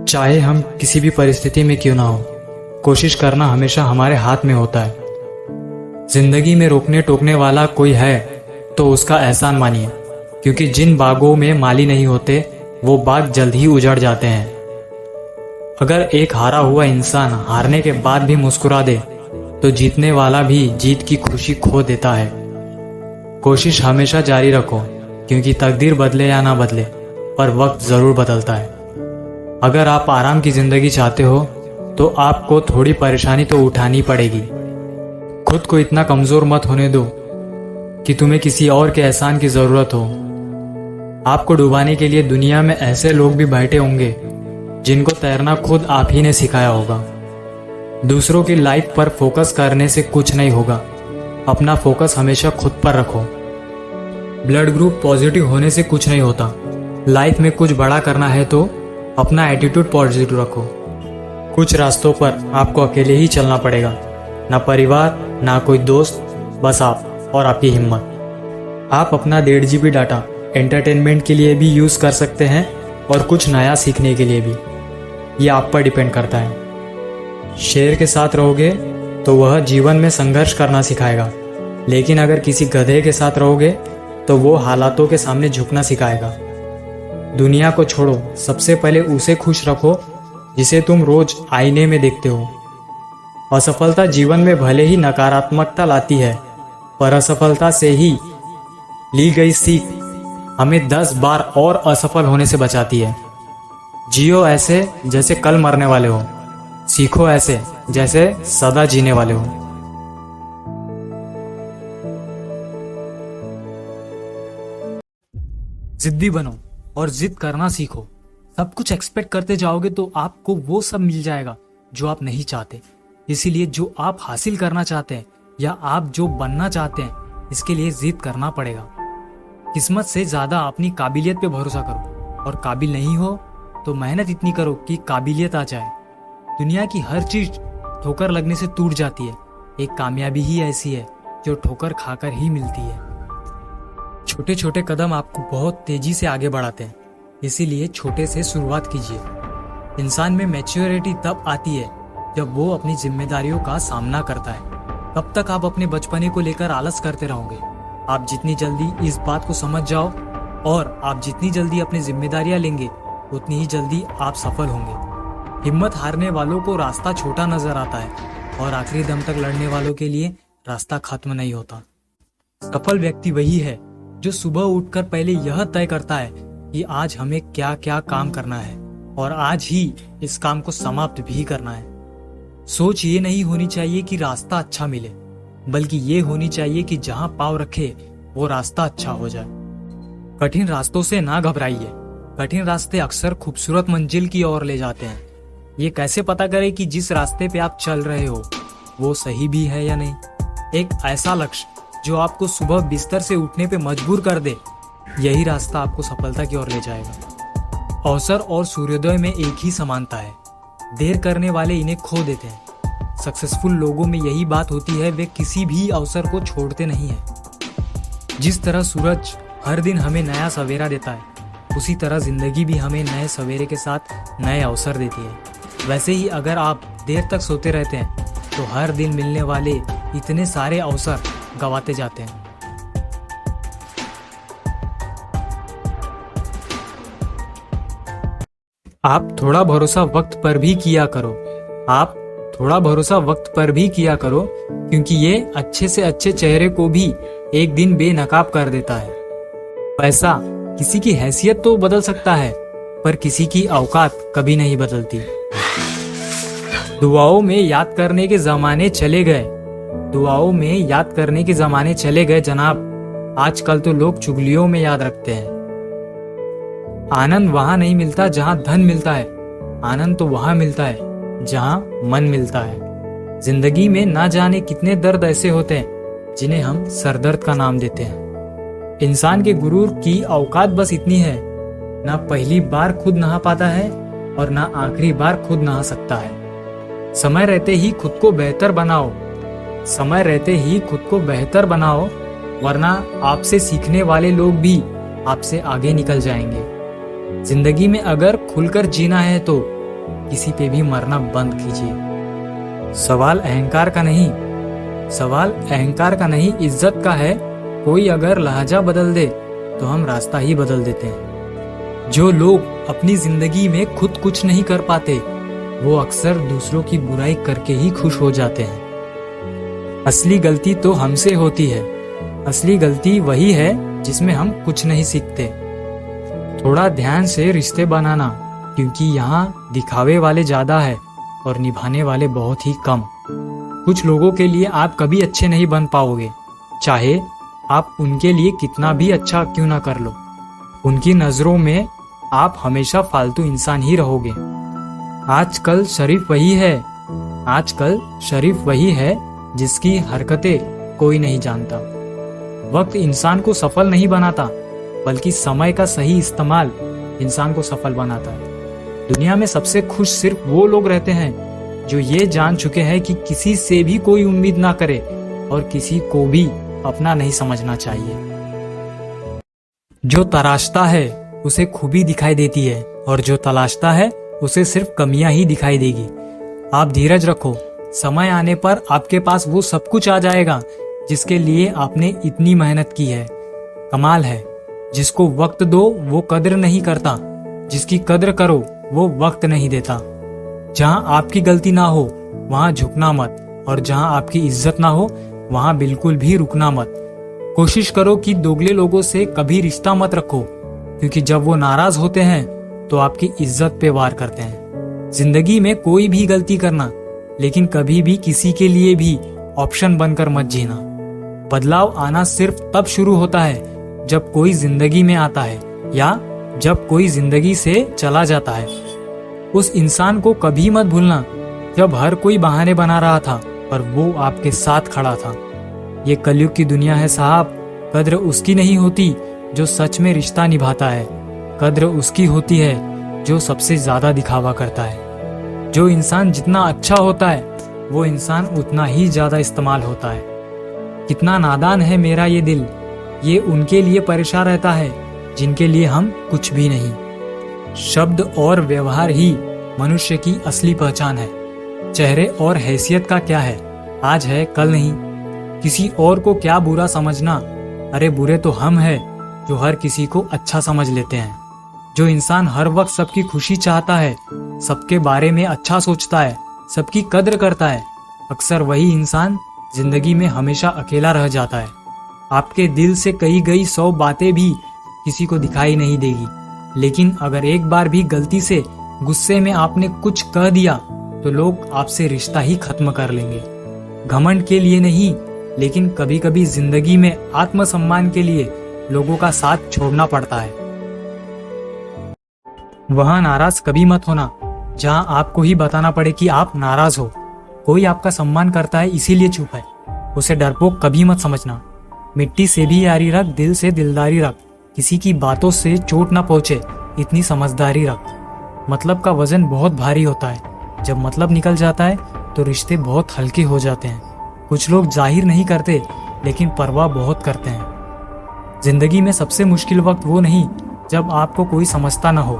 चाहे हम किसी भी परिस्थिति में क्यों ना हो, कोशिश करना हमेशा हमारे हाथ में होता है। जिंदगी में रोकने टोकने वाला कोई है तो उसका एहसान मानिए, क्योंकि जिन बागों में माली नहीं होते वो बाग जल्द ही उजड़ जाते हैं। अगर एक हारा हुआ इंसान हारने के बाद भी मुस्कुरा दे तो जीतने वाला भी जीत की खुशी खो देता है। कोशिश हमेशा जारी रखो, क्योंकि तकदीर बदले या ना बदले पर वक्त जरूर बदलता है। अगर आप आराम की जिंदगी चाहते हो तो आपको थोड़ी परेशानी तो उठानी पड़ेगी। खुद को इतना कमजोर मत होने दो कि तुम्हें किसी और के एहसान की जरूरत हो। आपको डुबाने के लिए दुनिया में ऐसे लोग भी बैठे होंगे जिनको तैरना खुद आप ही ने सिखाया होगा। दूसरों की लाइफ पर फोकस करने से कुछ नहीं होगा, अपना फोकस हमेशा खुद पर रखो। ब्लड ग्रुप पॉजिटिव होने से कुछ नहीं होता। लाइफ में कुछ बड़ा करना है तो अपना एटीट्यूड पॉजिटिव रखो। कुछ रास्तों पर आपको अकेले ही चलना पड़ेगा, ना परिवार ना कोई दोस्त, बस आप और आपकी हिम्मत। आप अपना 1.5 GB डाटा एंटरटेनमेंट के लिए भी यूज़ कर सकते हैं और कुछ नया सीखने के लिए भी। ये आप पर डिपेंड करता है। शेर के साथ रहोगे तो वह जीवन में संघर्ष करना सिखाएगा, लेकिन अगर किसी गधे के साथ रहोगे तो वो हालातों के सामने झुकना सिखाएगा। दुनिया को छोड़ो, सबसे पहले उसे खुश रखो जिसे तुम रोज आईने में देखते हो। असफलता जीवन में भले ही नकारात्मकता लाती है, पर असफलता से ही ली गई सीख हमें 10 बार और असफल होने से बचाती है। जियो ऐसे जैसे कल मरने वाले हो, सीखो ऐसे जैसे सदा जीने वाले हो। जिद्दी बनो और जिद करना सीखो। सब कुछ एक्सपेक्ट करते जाओगे तो आपको वो सब मिल जाएगा जो आप नहीं चाहते। इसीलिए जो आप हासिल करना चाहते हैं या आप जो बनना चाहते हैं, इसके लिए जिद करना पड़ेगा। किस्मत से ज्यादा अपनी काबिलियत पे भरोसा करो, और काबिल नहीं हो तो मेहनत इतनी करो कि काबिलियत आ जाए। दुनिया की हर चीज ठोकर लगने से टूट जाती है, एक कामयाबी ही ऐसी है जो ठोकर खाकर ही मिलती है। छोटे छोटे कदम आपको बहुत तेजी से आगे बढ़ाते हैं, इसीलिए छोटे से शुरुआत कीजिए। इंसान में मैच्योरिटी तब आती है जब वो अपनी जिम्मेदारियों का सामना करता है। तब तक आप अपने बचपने को लेकर आलस करते रहोगे। आप जितनी जल्दी इस बात को समझ जाओ और आप जितनी जल्दी अपनी जिम्मेदारियां लेंगे, उतनी ही जल्दी आप सफल होंगे। हिम्मत हारने वालों को रास्ता छोटा नजर आता है, और आखिरी दम तक लड़ने वालों के लिए रास्ता खत्म नहीं होता। सफल व्यक्ति वही है जो सुबह उठकर पहले यह तय करता है कि आज हमें क्या क्या काम करना है और आज ही इस काम को समाप्त भी करना है। सोच ये नहीं होनी चाहिए कि रास्ता अच्छा मिले, बल्कि ये होनी चाहिए कि जहां पाँव रखे वो रास्ता अच्छा हो जाए। कठिन रास्तों से ना घबराइए। कठिन रास्ते अक्सर खूबसूरत मंजिल की ओर ले जाते हैं। ये कैसे पता करें कि जिस रास्ते पे आप चल रहे हो वो सही भी है या नहीं? एक ऐसा लक्ष्य जो आपको सुबह बिस्तर से उठने पे मजबूर कर दे, यही रास्ता आपको सफलता की ओर ले जाएगा। अवसर और सूर्योदय में एक ही समानता है। देर करने वाले इन्हें खो देते हैं। सक्सेसफुल लोगों में यही बात होती है, वे किसी भी अवसर को छोड़ते नहीं हैं। जिस तरह सूरज हर दिन हमें नया सवेरा देता है, उसी तरह जिंदगी भी हमें नए सवेरे के साथ नए अवसर देती है। वैसे ही अगर आप देर तक सोते रहते हैं तो हर दिन मिलने वाले इतने सारे अवसर गंवाते जाते हैं। आप थोड़ा भरोसा वक्त पर भी किया करो। आप थोड़ा भरोसा वक्त पर भी किया करो, क्योंकि ये अच्छे से अच्छे चेहरे को भी एक दिन बेनकाब कर देता है। पैसा किसी की हैसियत तो बदल सकता है, पर किसी की औकात कभी नहीं बदलती। दुआओं में याद करने के जमाने चले गए। दुआओं में याद करने के जमाने चले गए जनाब। आजकल तो लोग चुगलियों में याद रखते हैं। आनंद वहां नहीं मिलता जहां धन मिलता है, आनंद तो वहां मिलता है जहां मन मिलता है। जिंदगी में ना जाने कितने दर्द ऐसे होते हैं जिन्हें हम सरदर्द का नाम देते हैं। इंसान के गुरूर की औकात बस इतनी है, ना पहली बार खुद नहा पाता है और ना आखिरी बार खुद नहा सकता है। समय रहते ही खुद को बेहतर बनाओ। समय रहते ही खुद को बेहतर बनाओ, वरना आपसे सीखने वाले लोग भी आपसे आगे निकल जाएंगे। जिंदगी में अगर खुलकर जीना है तो किसी पे भी मरना बंद कीजिए। सवाल अहंकार का नहीं इज्जत का है। कोई अगर लहजा बदल दे तो हम रास्ता ही बदल देते हैं। जो लोग अपनी जिंदगी में खुद कुछ नहीं कर पाते वो अक्सर दूसरों की बुराई करके ही खुश हो जाते हैं। असली गलती तो हमसे होती है। असली गलती वही है जिसमें हम कुछ नहीं सीखते। थोड़ा ध्यान से रिश्ते बनाना, क्योंकि यहाँ दिखावे वाले ज्यादा है और निभाने वाले बहुत ही कम। कुछ लोगों के लिए आप कभी अच्छे नहीं बन पाओगे, चाहे आप उनके लिए कितना भी अच्छा क्यों ना कर लो। उनकी नजरों में आप हमेशा फालतू इंसान ही रहोगे। आजकल शरीफ वही है जिसकी हरकतें कोई नहीं जानता। वक्त इंसान को सफल नहीं बनाता, बल्कि समय का सही इस्तेमाल इंसान को सफल बनाता है। दुनिया में सबसे खुश सिर्फ वो लोग रहते हैं जो ये जान चुके हैं कि किसी से भी कोई उम्मीद ना करे और किसी को भी अपना नहीं समझना चाहिए। जो तराशता है उसे खूबी दिखाई देती है और जो तलाशता है उसे सिर्फ कमियां ही दिखाई देगी। आप धीरज रखो, समय आने पर आपके पास वो सब कुछ आ जाएगा जिसके लिए आपने इतनी मेहनत की है। कमाल है, जिसको वक्त दो वो कद्र नहीं करता, जिसकी कद्र करो वो वक्त नहीं देता। जहां आपकी गलती ना हो वहां झुकना मत, और जहां आपकी इज्जत ना हो वहां बिल्कुल भी रुकना मत। कोशिश करो कि दोगले लोगों से कभी रिश्ता मत रखो, क्योंकि जब वो नाराज होते हैं तो आपकी इज्जत पे वार करते हैं। जिंदगी में कोई भी गलती करना, लेकिन कभी भी किसी के लिए भी ऑप्शन बनकर मत जीना। बदलाव आना सिर्फ तब शुरू होता है जब कोई जिंदगी में आता है या जब कोई जिंदगी से चला जाता है। उस इंसान को कभी मत भूलना जब हर कोई बहाने बना रहा था और वो आपके साथ खड़ा था। ये कलयुग की दुनिया है साहब। कद्र उसकी नहीं होती जो सच में रिश्ता निभाता है, कद्र उसकी होती है जो सबसे ज्यादा दिखावा करता है। जो इंसान जितना अच्छा होता है वो इंसान उतना ही ज्यादा इस्तेमाल होता है। कितना नादान है मेरा ये दिल, ये उनके लिए परेशान रहता है जिनके लिए हम कुछ भी नहीं। शब्द और व्यवहार ही मनुष्य की असली पहचान है। चेहरे और हैसियत का क्या है, आज है कल नहीं। किसी और को क्या बुरा समझना, अरे बुरे तो हम हैं जो हर किसी को अच्छा समझ लेते हैं। जो इंसान हर वक्त सबकी खुशी चाहता है, सबके बारे में अच्छा सोचता है, सबकी कद्र करता है, अक्सर वही इंसान जिंदगी में हमेशा अकेला रह जाता है। आपके दिल से कही गई 100 बातें भी किसी को दिखाई नहीं देगी, लेकिन अगर एक बार भी गलती से गुस्से में आपने कुछ कह दिया तो लोग आपसे रिश्ता ही खत्म कर लेंगे। घमंड के लिए नहीं, लेकिन कभी कभी जिंदगी में आत्मसम्मान के लिए लोगों का साथ छोड़ना पड़ता है। वहां नाराज कभी मत होना जहां आपको ही बताना पड़े कि आप नाराज हो। कोई आपका सम्मान करता है इसीलिए चुप है, उसे डरपोक कभी मत समझना। मिट्टी से भी यारी रख, दिल से दिलदारी रख, किसी की बातों से चोट ना पहुंचे इतनी समझदारी रख। मतलब का वजन बहुत भारी होता है, जब मतलब निकल जाता है तो रिश्ते बहुत हल्के हो जाते हैं। कुछ लोग जाहिर नहीं करते लेकिन परवाह बहुत करते हैं। जिंदगी में सबसे मुश्किल वक्त वो नहीं जब आपको कोई समझता ना हो,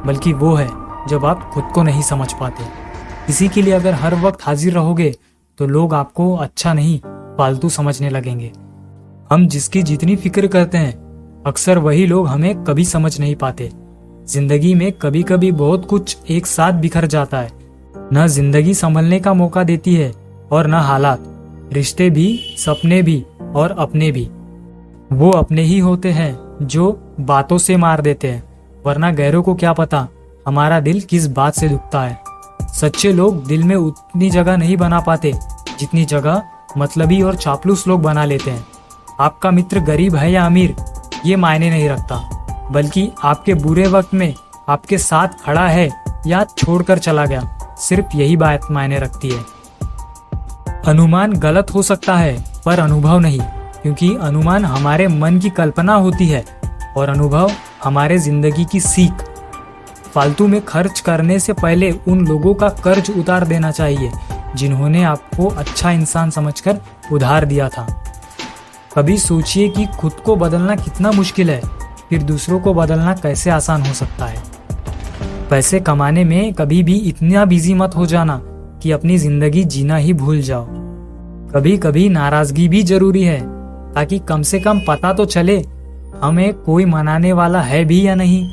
बल्कि वो है जब आप खुद को नहीं समझ पाते। किसी के लिए अगर हर वक्त हाजिर रहोगे तो लोग आपको अच्छा नहीं फालतू समझने लगेंगे। हम जिसकी जितनी फिक्र करते हैं अक्सर वही लोग हमें कभी समझ नहीं पाते। जिंदगी में कभी कभी बहुत कुछ एक साथ बिखर जाता है। न जिंदगी संभलने का मौका देती है और न हालात। रिश्ते भी, सपने भी और अपने भी। वो अपने ही होते हैं जो बातों से मार देते हैं, वरना गैरों को क्या पता हमारा दिल किस बात से दुखता है। सच्चे लोग दिल में उतनी जगह नहीं बना पाते जितनी जगह मतलबी और चापलूस लोग बना लेते हैं। आपका मित्र गरीब है या अमीर ये मायने नहीं रखता, बल्कि आपके बुरे वक्त में आपके साथ खड़ा है या छोड़कर चला गया, सिर्फ यही बात मायने रखती है। अनुमान गलत हो सकता है पर अनुभव नहीं, क्योंकि अनुमान हमारे मन की कल्पना होती है और अनुभव हमारे जिंदगी की सीख। फालतू में खर्च करने से पहले उन लोगों का कर्ज उतार देना चाहिए जिन्होंने आपको अच्छा इंसान समझकर उधार दिया था। कभी सोचिए कि खुद को बदलना कितना मुश्किल है, फिर दूसरों को बदलना कैसे आसान हो सकता है। पैसे कमाने में कभी भी इतना बिजी मत हो जाना कि अपनी जिंदगी जीना ही भूल जाओ। कभी कभी नाराजगी भी जरूरी है, ताकि कम से कम पता तो चले हमें कोई मनाने वाला है भी या नहीं।